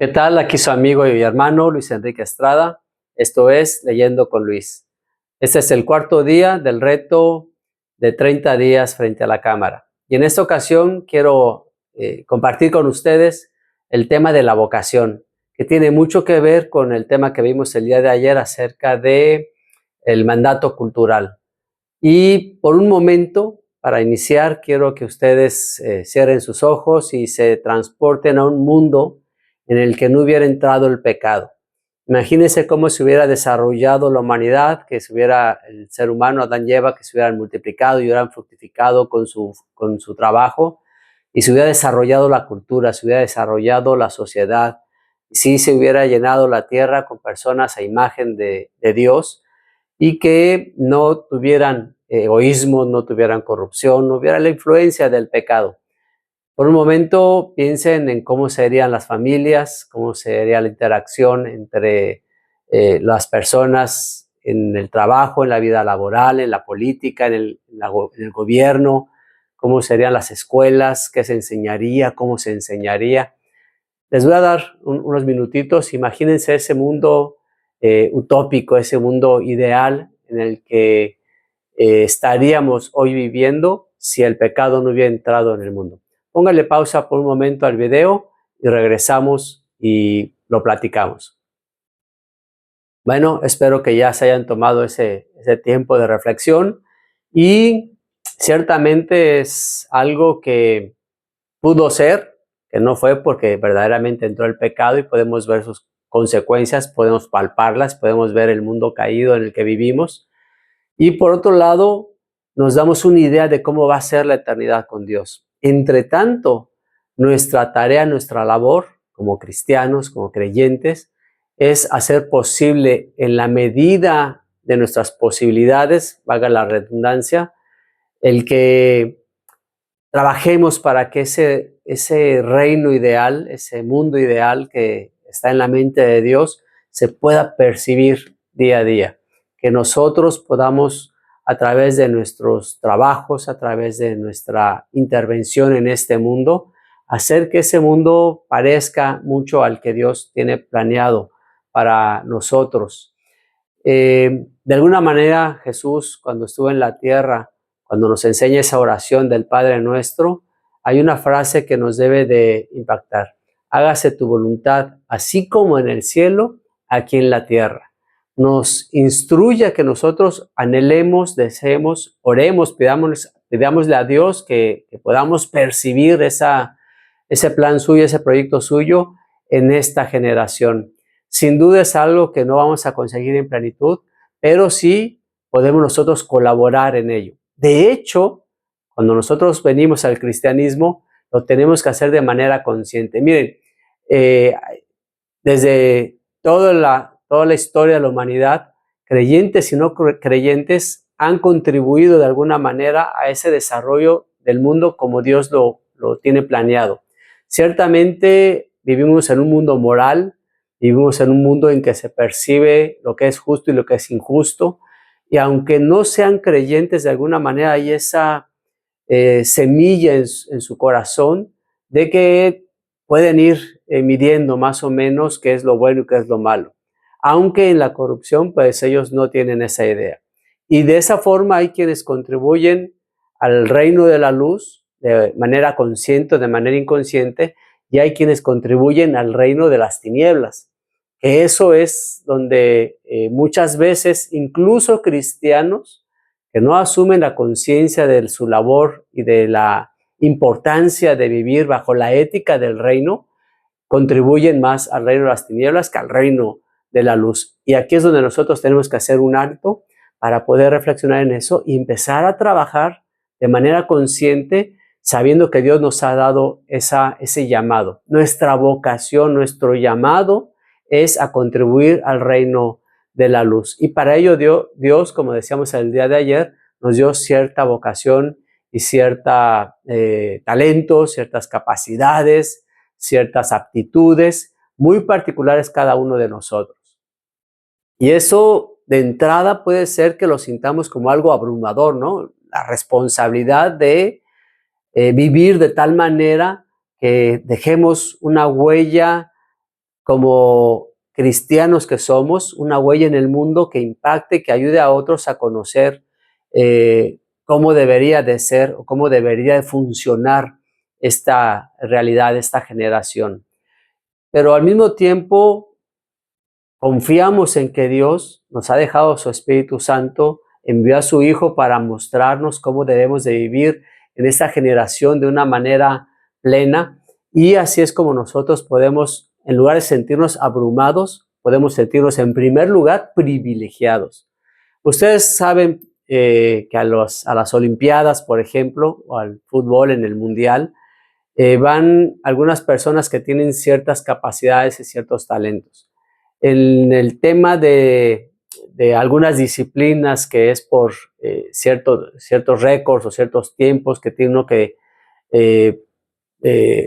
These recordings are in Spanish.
¿Qué tal? Aquí su amigo y hermano Luis Enrique Estrada. Esto es Leyendo con Luis. Este es el cuarto día del reto de 30 días frente a la cámara. Y en esta ocasión quiero compartir con ustedes el tema de la vocación, que tiene mucho que ver con el tema que vimos el día de ayer acerca de el mandato cultural. Y por un momento, para iniciar, quiero que ustedes cierren sus ojos y se transporten a un mundo en el que no hubiera entrado el pecado. Imagínense cómo se hubiera desarrollado la humanidad, que se hubiera el ser humano, Adán y Eva, que se hubieran multiplicado y hubieran fructificado con su trabajo, y se hubiera desarrollado la cultura, se hubiera desarrollado la sociedad, y sí se hubiera llenado la tierra con personas a imagen de Dios, y que no tuvieran egoísmo, no tuvieran corrupción, no hubiera la influencia del pecado. Por un momento piensen en cómo serían las familias, cómo sería la interacción entre las personas en el trabajo, en la vida laboral, en la política, en el gobierno, cómo serían las escuelas, qué se enseñaría, cómo se enseñaría. Les voy a dar unos minutitos. Imagínense ese mundo utópico, ese mundo ideal en el que estaríamos hoy viviendo si el pecado no hubiera entrado en el mundo. Póngale pausa por un momento al video y regresamos y lo platicamos. Bueno, espero que ya se hayan tomado ese tiempo de reflexión, y ciertamente es algo que pudo ser, que no fue, porque verdaderamente entró el pecado y podemos ver sus consecuencias, podemos palparlas, podemos ver el mundo caído en el que vivimos. Y por otro lado, nos damos una idea de cómo va a ser la eternidad con Dios. Entre tanto, nuestra tarea, nuestra labor como cristianos, como creyentes, es hacer posible, en la medida de nuestras posibilidades, valga la redundancia, el que trabajemos para que ese reino ideal, ese mundo ideal que está en la mente de Dios, se pueda percibir día a día. Que nosotros podamos, a través de nuestros trabajos, a través de nuestra intervención en este mundo, hacer que ese mundo parezca mucho al que Dios tiene planeado para nosotros. De alguna manera, Jesús, cuando estuvo en la tierra, cuando nos enseña esa oración del Padre Nuestro, hay una frase que nos debe de impactar: hágase tu voluntad, así como en el cielo, aquí en la tierra. Nos instruye a que nosotros anhelemos, deseemos, oremos, pidámosle a Dios que podamos percibir ese plan suyo, ese proyecto suyo en esta generación. Sin duda es algo que no vamos a conseguir en plenitud, pero sí podemos nosotros colaborar en ello. De hecho, cuando nosotros venimos al cristianismo, lo tenemos que hacer de manera consciente. Miren, desde toda la historia de la humanidad, creyentes y no creyentes han contribuido de alguna manera a ese desarrollo del mundo como Dios lo tiene planeado. Ciertamente vivimos en un mundo moral, vivimos en un mundo en que se percibe lo que es justo y lo que es injusto, y aunque no sean creyentes, de alguna manera hay esa semilla en su corazón de que pueden ir midiendo más o menos qué es lo bueno y qué es lo malo. Aunque en la corrupción, pues ellos no tienen esa idea. Y de esa forma hay quienes contribuyen al reino de la luz de manera consciente o de manera inconsciente, y hay quienes contribuyen al reino de las tinieblas. Eso es donde muchas veces incluso cristianos que no asumen la conciencia de su labor y de la importancia de vivir bajo la ética del reino, contribuyen más al reino de las tinieblas que al reino de la luz. Y aquí es donde nosotros tenemos que hacer un alto para poder reflexionar en eso y empezar a trabajar de manera consciente, sabiendo que Dios nos ha dado ese llamado. Nuestra vocación, nuestro llamado es a contribuir al reino de la luz. Y para ello Dios, como decíamos el día de ayer, nos dio cierta vocación y cierta talento, ciertas capacidades, ciertas aptitudes muy particulares cada uno de nosotros. Y eso de entrada puede ser que lo sintamos como algo abrumador, ¿no? La responsabilidad de vivir de tal manera que dejemos una huella como cristianos que somos, una huella en el mundo que impacte, que ayude a otros a conocer cómo debería de ser o cómo debería de funcionar esta realidad, esta generación. Pero al mismo tiempo confiamos en que Dios nos ha dejado su Espíritu Santo, envió a su Hijo para mostrarnos cómo debemos de vivir en esta generación de una manera plena, y así es como nosotros podemos, en lugar de sentirnos abrumados, podemos sentirnos en primer lugar privilegiados. Ustedes saben que a las Olimpiadas, por ejemplo, o al fútbol en el Mundial, van algunas personas que tienen ciertas capacidades y ciertos talentos. En el tema de algunas disciplinas, que es por ciertos récords o ciertos tiempos que tiene uno que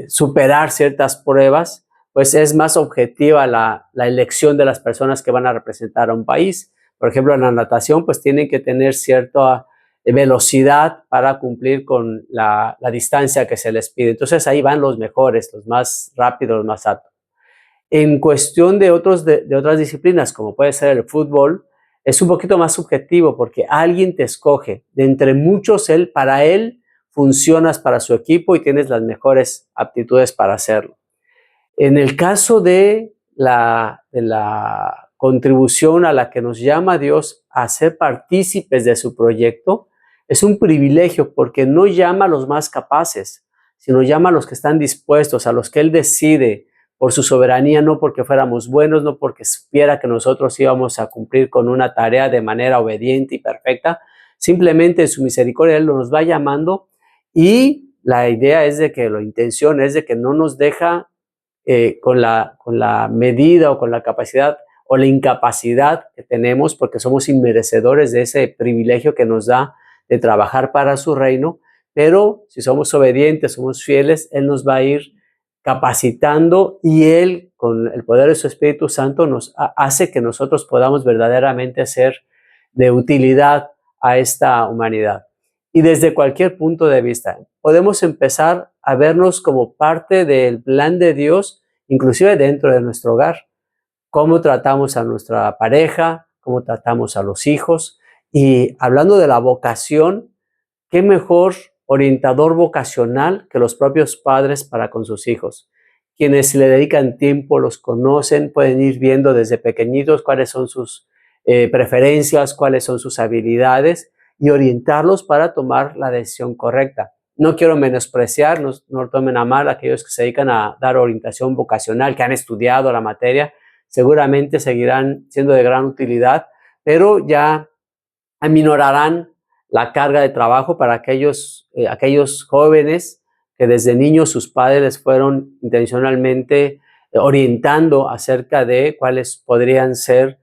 superar ciertas pruebas, pues es más objetiva la elección de las personas que van a representar a un país. Por ejemplo, en la natación, pues tienen que tener cierta velocidad para cumplir con la distancia que se les pide. Entonces ahí van los mejores, los más rápidos, los más altos. En cuestión de otras disciplinas, como puede ser el fútbol, es un poquito más subjetivo porque alguien te escoge. De entre muchos, para él funcionas para su equipo y tienes las mejores aptitudes para hacerlo. En el caso de la contribución a la que nos llama Dios a ser partícipes de su proyecto, es un privilegio porque no llama a los más capaces, sino llama a los que están dispuestos, a los que Él decide por su soberanía, no porque fuéramos buenos, no porque supiera que nosotros íbamos a cumplir con una tarea de manera obediente y perfecta, simplemente en su misericordia Él nos va llamando, y la idea es de que la intención es de que no nos deja con la medida o con la capacidad o la incapacidad que tenemos, porque somos inmerecedores de ese privilegio que nos da de trabajar para su reino, pero si somos obedientes, somos fieles, Él nos va a ir capacitando, y Él, con el poder de su Espíritu Santo, nos hace que nosotros podamos verdaderamente ser de utilidad a esta humanidad. Y desde cualquier punto de vista, podemos empezar a vernos como parte del plan de Dios, inclusive dentro de nuestro hogar. Cómo tratamos a nuestra pareja, cómo tratamos a los hijos. Y hablando de la vocación, ¿qué mejor orientador vocacional que los propios padres para con sus hijos? Quienes le dedican tiempo, los conocen, pueden ir viendo desde pequeñitos cuáles son sus preferencias, cuáles son sus habilidades, y orientarlos para tomar la decisión correcta. No quiero menospreciar, no tomen a mal aquellos que se dedican a dar orientación vocacional, que han estudiado la materia, seguramente seguirán siendo de gran utilidad, pero ya aminorarán la carga de trabajo para aquellos jóvenes que desde niños sus padres les fueron intencionalmente orientando acerca de cuáles podrían ser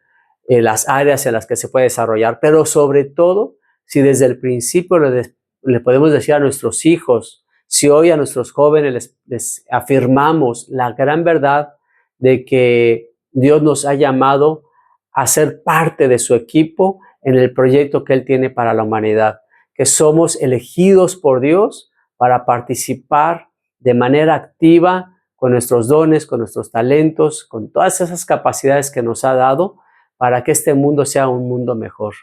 las áreas en las que se puede desarrollar. Pero sobre todo, si desde el principio le podemos decir a nuestros hijos, si hoy a nuestros jóvenes les afirmamos la gran verdad de que Dios nos ha llamado a ser parte de su equipo en el proyecto que Él tiene para la humanidad, que somos elegidos por Dios para participar de manera activa con nuestros dones, con nuestros talentos, con todas esas capacidades que nos ha dado, para que este mundo sea un mundo mejor.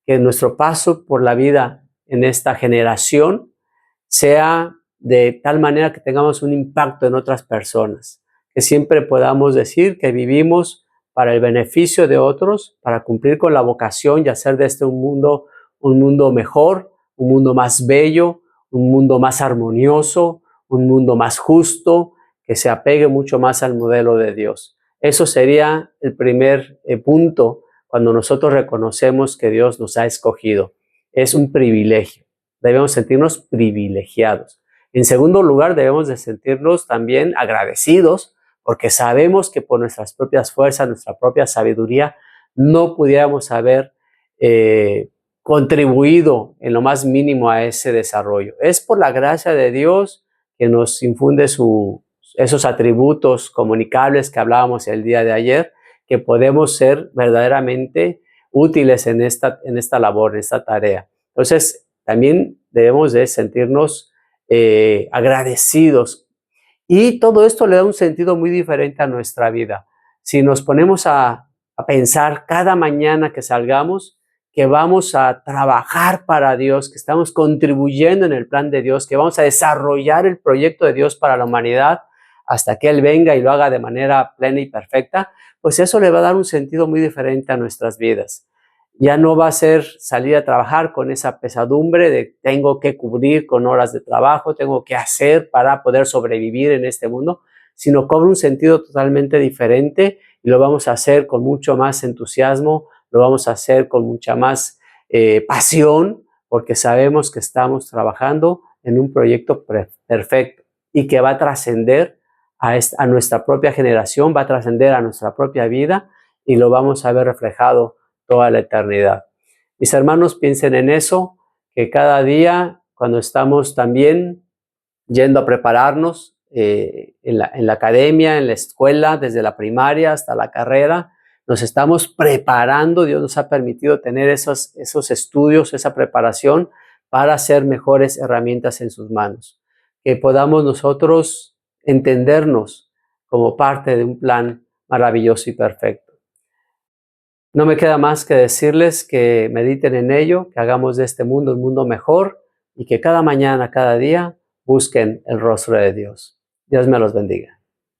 Que nuestro paso por la vida en esta generación sea de tal manera que tengamos un impacto en otras personas, que siempre podamos decir que vivimos para el beneficio de otros, para cumplir con la vocación y hacer de este un mundo mejor, un mundo más bello, un mundo más armonioso, un mundo más justo, que se apegue mucho más al modelo de Dios. Eso sería el primer punto cuando nosotros reconocemos que Dios nos ha escogido. Es un privilegio. Debemos sentirnos privilegiados. En segundo lugar, debemos de sentirnos también agradecidos, porque sabemos que por nuestras propias fuerzas, nuestra propia sabiduría, no pudiéramos haber contribuido en lo más mínimo a ese desarrollo. Es por la gracia de Dios que nos infunde esos atributos comunicables que hablábamos el día de ayer, que podemos ser verdaderamente útiles en esta labor, en esta tarea. Entonces, también debemos de sentirnos agradecidos. Y todo esto le da un sentido muy diferente a nuestra vida. si nos ponemos a pensar cada mañana que salgamos, que vamos a trabajar para Dios, que estamos contribuyendo en el plan de Dios, que vamos a desarrollar el proyecto de Dios para la humanidad hasta que Él venga y lo haga de manera plena y perfecta, pues eso le va a dar un sentido muy diferente a nuestras vidas. Ya no va a ser salir a trabajar con esa pesadumbre de tengo que cubrir con horas de trabajo, tengo que hacer para poder sobrevivir en este mundo, sino cobra un sentido totalmente diferente y lo vamos a hacer con mucho más entusiasmo, lo vamos a hacer con mucha más pasión, porque sabemos que estamos trabajando en un proyecto perfecto y que va a trascender a nuestra propia generación, va a trascender a nuestra propia vida y lo vamos a ver reflejado toda la eternidad. Mis hermanos, piensen en eso, que cada día, cuando estamos también yendo a prepararnos en la academia, en la escuela, desde la primaria hasta la carrera, nos estamos preparando. Dios nos ha permitido tener esos estudios, esa preparación para ser mejores herramientas en sus manos. Que podamos nosotros entendernos como parte de un plan maravilloso y perfecto. No me queda más que decirles que mediten en ello, que hagamos de este mundo un mundo mejor y que cada mañana, cada día, busquen el rostro de Dios. Dios me los bendiga.